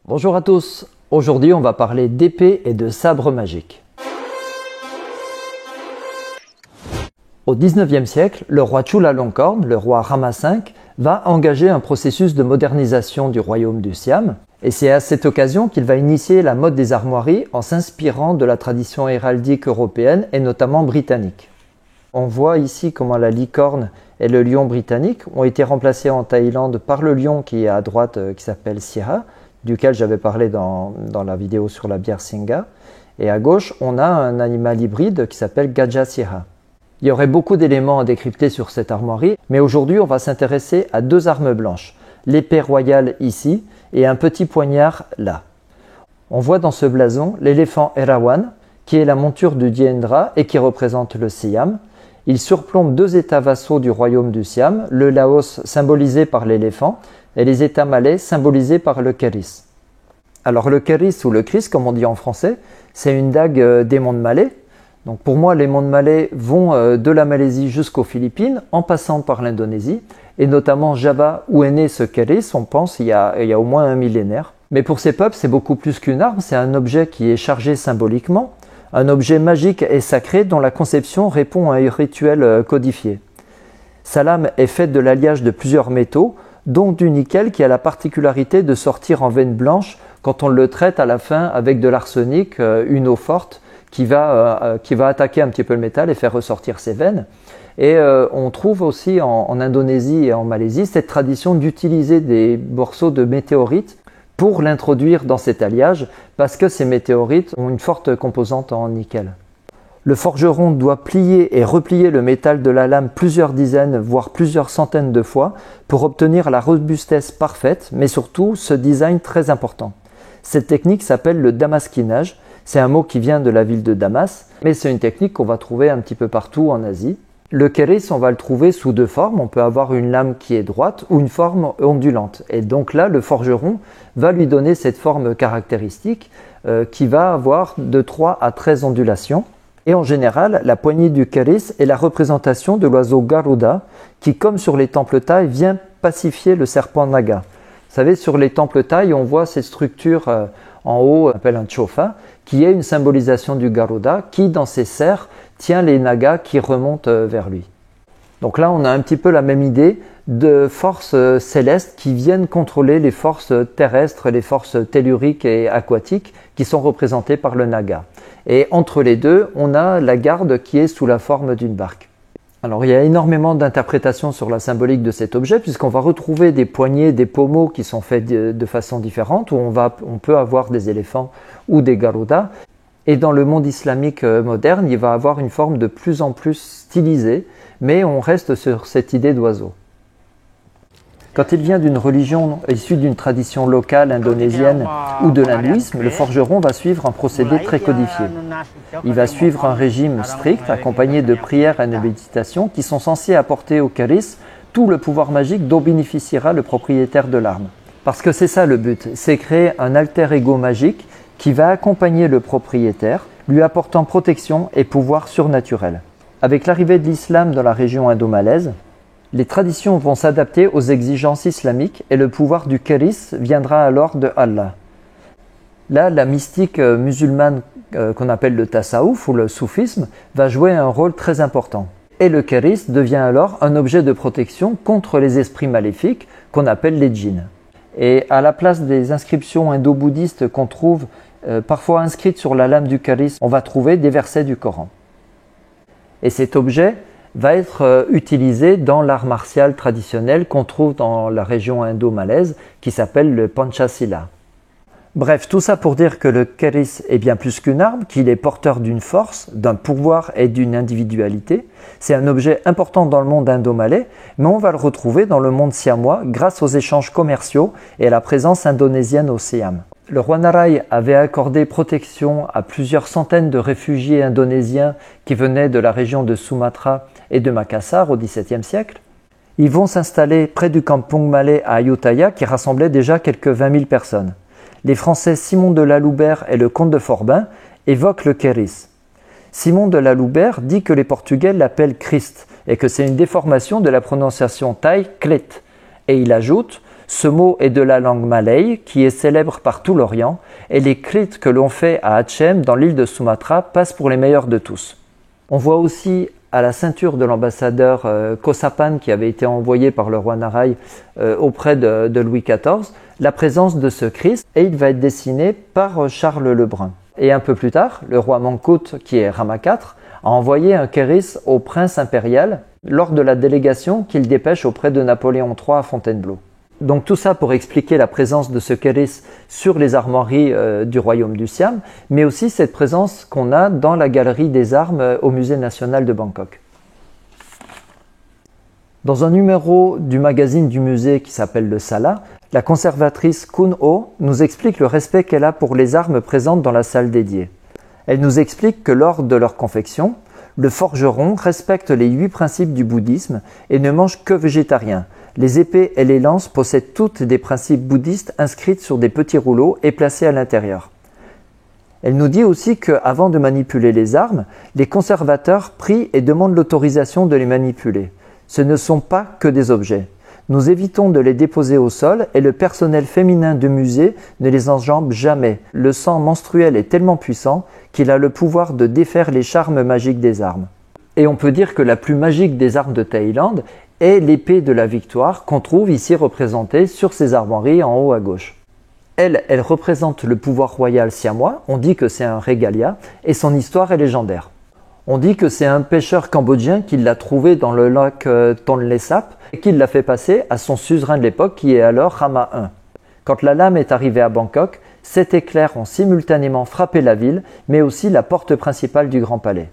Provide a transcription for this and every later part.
Bonjour à tous, aujourd'hui on va parler d'épée et de sabre magique. Au XIXe siècle, le roi Chulalongkorn, le roi Rama V, va engager un processus de modernisation du royaume du Siam, et c'est à cette occasion qu'il va initier la mode des armoiries en s'inspirant de la tradition héraldique européenne et notamment britannique. On voit ici comment la licorne et le lion britannique ont été remplacés en Thaïlande par le lion qui est à droite qui s'appelle Sirha, duquel j'avais parlé dans la vidéo sur la bière Singha. Et à gauche, on a un animal hybride qui s'appelle Gajah Sirha. Il y aurait beaucoup d'éléments à décrypter sur cette armoirie, mais aujourd'hui on va s'intéresser à deux armes blanches, l'épée royale ici et un petit poignard là. On voit dans ce blason l'éléphant Erawan, qui est la monture du dieu Indra et qui représente le Siam. Il surplombe deux états vassaux du royaume du Siam, le Laos symbolisé par l'éléphant et les états malais symbolisés par le keris. Alors le keris ou le kris, comme on dit en français, c'est une dague des mondes malais. Donc pour moi, les mondes malais vont de la Malaisie jusqu'aux Philippines, en passant par l'Indonésie, et notamment Java, où est né ce keris, on pense il y a au moins un millénaire. Mais pour ces peuples, c'est beaucoup plus qu'une arme, c'est un objet qui est chargé symboliquement, un objet magique et sacré dont la conception répond à un rituel codifié. Sa lame est faite de l'alliage de plusieurs métaux, dont du nickel qui a la particularité de sortir en veine blanche quand on le traite à la fin avec de l'arsenic, une eau forte qui va attaquer un petit peu le métal et faire ressortir ses veines. Et on trouve aussi en Indonésie et en Malaisie cette tradition d'utiliser des morceaux de météorites pour l'introduire dans cet alliage parce que ces météorites ont une forte composante en nickel. Le forgeron doit plier et replier le métal de la lame plusieurs dizaines, voire plusieurs centaines de fois pour obtenir la robustesse parfaite, mais surtout ce design très important. Cette technique s'appelle le damasquinage. C'est un mot qui vient de la ville de Damas, mais c'est une technique qu'on va trouver un petit peu partout en Asie. Le keris, on va le trouver sous deux formes. On peut avoir une lame qui est droite ou une forme ondulante. Et donc là, le forgeron va lui donner cette forme caractéristique qui va avoir de 3 à 13 ondulations. Et en général, la poignée du keris est la représentation de l'oiseau Garuda qui, comme sur les temples thaïs, vient pacifier le serpent Naga. Vous savez, sur les temples thaïs, on voit cette structure en haut, on appelle un chofa, qui est une symbolisation du Garuda qui, dans ses serres, tient les Nagas qui remontent vers lui. Donc là, on a un petit peu la même idée de forces célestes qui viennent contrôler les forces terrestres, les forces telluriques et aquatiques qui sont représentées par le Naga. Et entre les deux, on a la garde qui est sous la forme d'une barque. Alors il y a énormément d'interprétations sur la symbolique de cet objet puisqu'on va retrouver des poignets, des pommeaux qui sont faits de façon différente où on peut avoir des éléphants ou des garudas. Et dans le monde islamique moderne, il va avoir une forme de plus en plus stylisée, mais on reste sur cette idée d'oiseau. Quand il vient d'une religion issue d'une tradition locale indonésienne ou de l'hindouisme, le forgeron va suivre un procédé très codifié. Il va suivre un régime strict accompagné de prières et de méditations qui sont censées apporter au keris tout le pouvoir magique dont bénéficiera le propriétaire de l'arme. Parce que c'est ça le but, c'est créer un alter ego magique qui va accompagner le propriétaire, lui apportant protection et pouvoir surnaturel. Avec l'arrivée de l'islam dans la région indo-malaise, les traditions vont s'adapter aux exigences islamiques et le pouvoir du keris viendra alors de Allah. Là, la mystique musulmane qu'on appelle le tasawuf ou le soufisme va jouer un rôle très important. Et le keris devient alors un objet de protection contre les esprits maléfiques qu'on appelle les djinns. Et à la place des inscriptions indo-bouddhistes qu'on trouve parfois inscrites sur la lame du keris, on va trouver des versets du Coran. Et cet objet va être utilisé dans l'art martial traditionnel qu'on trouve dans la région indo-malaise qui s'appelle le Panchasila. Bref, tout ça pour dire que le keris est bien plus qu'une arme, qu'il est porteur d'une force, d'un pouvoir et d'une individualité. C'est un objet important dans le monde indo-malais, mais on va le retrouver dans le monde siamois grâce aux échanges commerciaux et à la présence indonésienne au Siam. Le roi Narai avait accordé protection à plusieurs centaines de réfugiés indonésiens qui venaient de la région de Sumatra et de Makassar au XVIIe siècle. Ils vont s'installer près du kampung malais à Ayutthaya qui rassemblait déjà quelques 20 000 personnes. Les Français Simon de Laloubert et le comte de Forbin évoquent le keris. Simon de Laloubert dit que les Portugais l'appellent Christ et que c'est une déformation de la prononciation thaï Klet. Et il ajoute Ce mot est de la langue malaye, qui est célèbre par tout l'Orient, et les crites que l'on fait à Achem, dans l'île de Sumatra, passent pour les meilleurs de tous. On voit aussi à la ceinture de l'ambassadeur Kosapan, qui avait été envoyé par le roi Narai auprès de Louis XIV, la présence de ce Christ, et il va être dessiné par Charles le Brun. Et un peu plus tard, le roi Mankout, qui est Rama IV, a envoyé un kéris au prince impérial lors de la délégation qu'il dépêche auprès de Napoléon III à Fontainebleau. Donc tout ça pour expliquer la présence de ce kéris sur les armoiries du royaume du Siam, mais aussi cette présence qu'on a dans la galerie des armes au musée national de Bangkok. Dans un numéro du magazine du musée qui s'appelle le Sala, la conservatrice Kun Ho nous explique le respect qu'elle a pour les armes présentes dans la salle dédiée. Elle nous explique que lors de leur confection, le forgeron respecte les 8 principes du bouddhisme et ne mange que végétarien. Les épées et les lances possèdent toutes des principes bouddhistes inscrits sur des petits rouleaux et placés à l'intérieur. Elle nous dit aussi qu'avant de manipuler les armes, les conservateurs prient et demandent l'autorisation de les manipuler. Ce ne sont pas que des objets. Nous évitons de les déposer au sol et le personnel féminin de musée ne les enjambe jamais. Le sang menstruel est tellement puissant qu'il a le pouvoir de défaire les charmes magiques des armes. Et on peut dire que la plus magique des armes de Thaïlande est l'épée de la victoire qu'on trouve ici représentée sur ces armoiries en haut à gauche. Elle représente le pouvoir royal siamois, on dit que c'est un régalia, et son histoire est légendaire. On dit que c'est un pêcheur cambodgien qui l'a trouvé dans le lac Tonle Sap et qui l'a fait passer à son suzerain de l'époque qui est alors Rama I. Quand la lame est arrivée à Bangkok, 7 éclairs ont simultanément frappé la ville, mais aussi la porte principale du Grand Palais.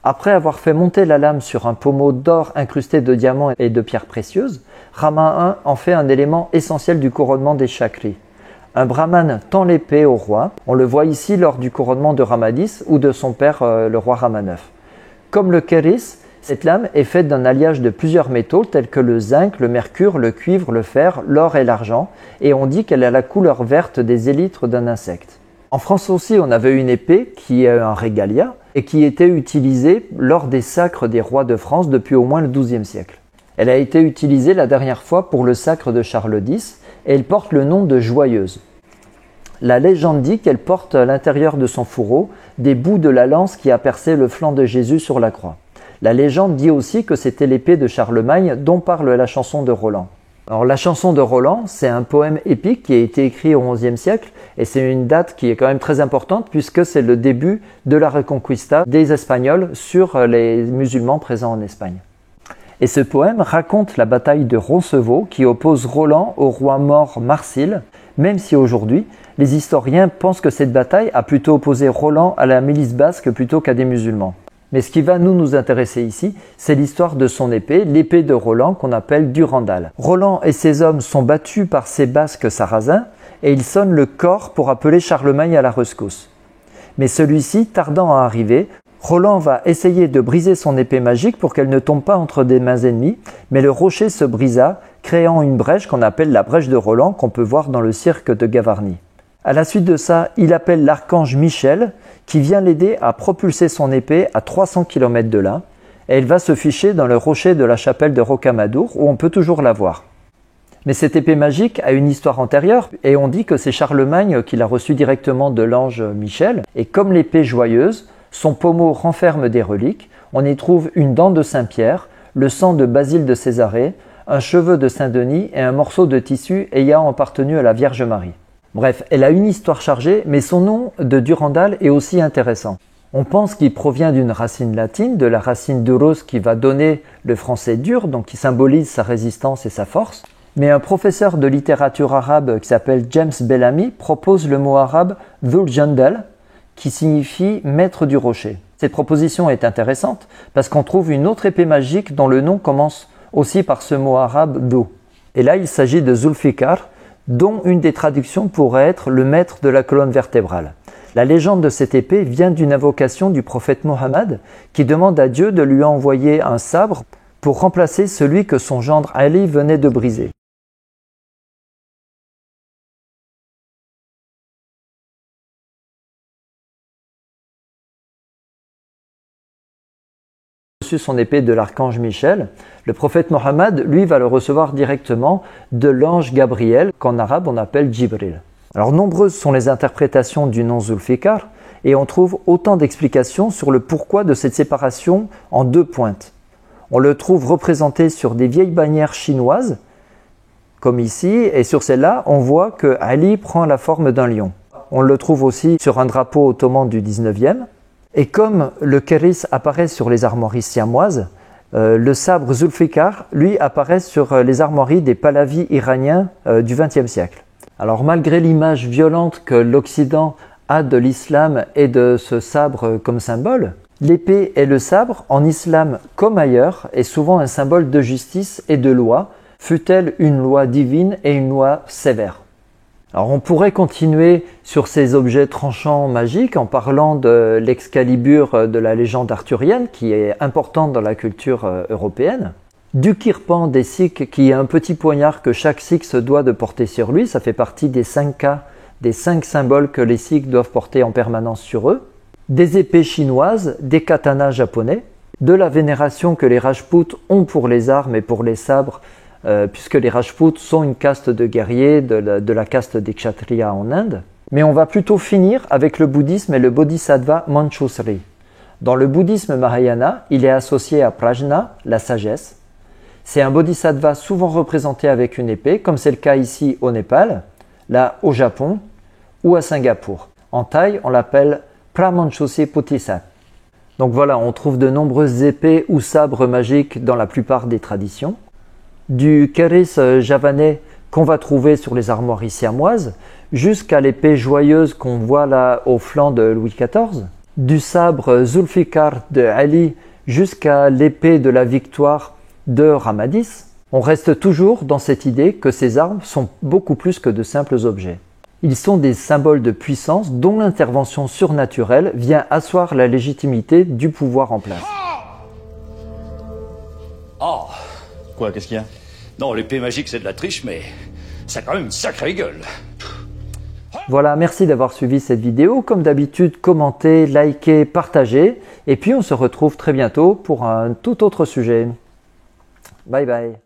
Après avoir fait monter la lame sur un pommeau d'or incrusté de diamants et de pierres précieuses, Rama I en fait un élément essentiel du couronnement des chakris. Un brahmane tend l'épée au roi, on le voit ici lors du couronnement de Rama X ou de son père le roi Rama IX. Comme le kéris, cette lame est faite d'un alliage de plusieurs métaux tels que le zinc, le mercure, le cuivre, le fer, l'or et l'argent, et on dit qu'elle a la couleur verte des élytres d'un insecte. En France aussi, on avait une épée qui est un régalia et qui était utilisée lors des sacres des rois de France depuis au moins le XIIe siècle. Elle a été utilisée la dernière fois pour le sacre de Charles X et elle porte le nom de Joyeuse. La légende dit qu'elle porte à l'intérieur de son fourreau des bouts de la lance qui a percé le flanc de Jésus sur la croix. La légende dit aussi que c'était l'épée de Charlemagne dont parle la chanson de Roland. Alors la chanson de Roland, c'est un poème épique qui a été écrit au XIe siècle et c'est une date qui est quand même très importante puisque c'est le début de la Reconquista des Espagnols sur les musulmans présents en Espagne. Et ce poème raconte la bataille de Roncevaux qui oppose Roland au roi mort Marsile, même si aujourd'hui, les historiens pensent que cette bataille a plutôt opposé Roland à la milice basque plutôt qu'à des musulmans. Mais ce qui va nous intéresser ici, c'est l'histoire de son épée, l'épée de Roland qu'on appelle Durandal. Roland et ses hommes sont battus par ces basques sarrasins et ils sonnent le cor pour appeler Charlemagne à la rescousse. Mais celui-ci, tardant à arriver, Roland va essayer de briser son épée magique pour qu'elle ne tombe pas entre des mains ennemies, mais le rocher se brisa, créant une brèche qu'on appelle la brèche de Roland qu'on peut voir dans le cirque de Gavarnie. À la suite de ça, il appelle l'archange Michel qui vient l'aider à propulser son épée à 300 km de là et elle va se ficher dans le rocher de la chapelle de Rocamadour où on peut toujours la voir. Mais cette épée magique a une histoire antérieure et on dit que c'est Charlemagne qui l'a reçue directement de l'ange Michel et comme l'épée joyeuse, son pommeau renferme des reliques, on y trouve une dent de Saint-Pierre, le sang de Basile de Césarée, un cheveu de Saint-Denis et un morceau de tissu ayant appartenu à la Vierge Marie. Bref, elle a une histoire chargée, mais son nom de Durandal est aussi intéressant. On pense qu'il provient d'une racine latine, de la racine duros qui va donner le français dur, donc qui symbolise sa résistance et sa force. Mais un professeur de littérature arabe qui s'appelle James Bellamy propose le mot arabe Dhul Jandal, qui signifie maître du rocher. Cette proposition est intéressante parce qu'on trouve une autre épée magique dont le nom commence aussi par ce mot arabe Dhu. Et là, il s'agit de Zulfikar, dont une des traductions pourrait être le maître de la colonne vertébrale. La légende de cette épée vient d'une invocation du prophète Mohammed qui demande à Dieu de lui envoyer un sabre pour remplacer celui que son gendre Ali venait de briser. reçu son épée de l'archange Michel. Le prophète Mohammed, lui, va le recevoir directement de l'ange Gabriel, qu'en arabe on appelle Jibril. Alors nombreuses sont les interprétations du nom Zulfikar, et on trouve autant d'explications sur le pourquoi de cette séparation en deux pointes. On le trouve représenté sur des vieilles bannières chinoises, comme ici, et sur celle-là, on voit que Ali prend la forme d'un lion. On le trouve aussi sur un drapeau ottoman du 19e. Et comme le kéris apparaît sur les armoiries siamoises, le sabre Zulfikar, lui, apparaît sur les armoiries des Pahlavis iraniens du XXe siècle. Alors malgré l'image violente que l'Occident a de l'islam et de ce sabre comme symbole, l'épée et le sabre, en islam comme ailleurs, est souvent un symbole de justice et de loi, fût-elle une loi divine et une loi sévère. Alors on pourrait continuer sur ces objets tranchants magiques en parlant de l'Excalibur de la légende arthurienne qui est importante dans la culture européenne, du kirpan des Sikhs qui est un petit poignard que chaque Sikh se doit de porter sur lui, ça fait partie des 5 cas, des 5 symboles que les Sikhs doivent porter en permanence sur eux, des épées chinoises, des katanas japonais, de la vénération que les Rajputs ont pour les armes et pour les sabres, puisque les Rajputs sont une caste de guerriers de la caste des Kshatriyas en Inde. Mais on va plutôt finir avec le bouddhisme et le bodhisattva Manjushri. Dans le bouddhisme Mahayana, il est associé à Prajna, la sagesse. C'est un bodhisattva souvent représenté avec une épée, comme c'est le cas ici au Népal, là au Japon ou à Singapour. En Thaï, on l'appelle Pramanchusi Putisat. Donc voilà, on trouve de nombreuses épées ou sabres magiques dans la plupart des traditions. Du kéris javanais qu'on va trouver sur les armoiries siamoises, jusqu'à l'épée joyeuse qu'on voit là au flanc de Louis XIV, du sabre Zulfikar de Ali jusqu'à l'épée de la victoire de Ramadiss, on reste toujours dans cette idée que ces armes sont beaucoup plus que de simples objets. Ils sont des symboles de puissance dont l'intervention surnaturelle vient asseoir la légitimité du pouvoir en place. Oh! Quoi, qu'est-ce qu'il y a? Non, l'épée magique c'est de la triche, mais ça a quand même une sacrée gueule. Voilà, merci d'avoir suivi cette vidéo. Comme d'habitude, commentez, likez, partagez. Et puis on se retrouve très bientôt pour un tout autre sujet. Bye bye.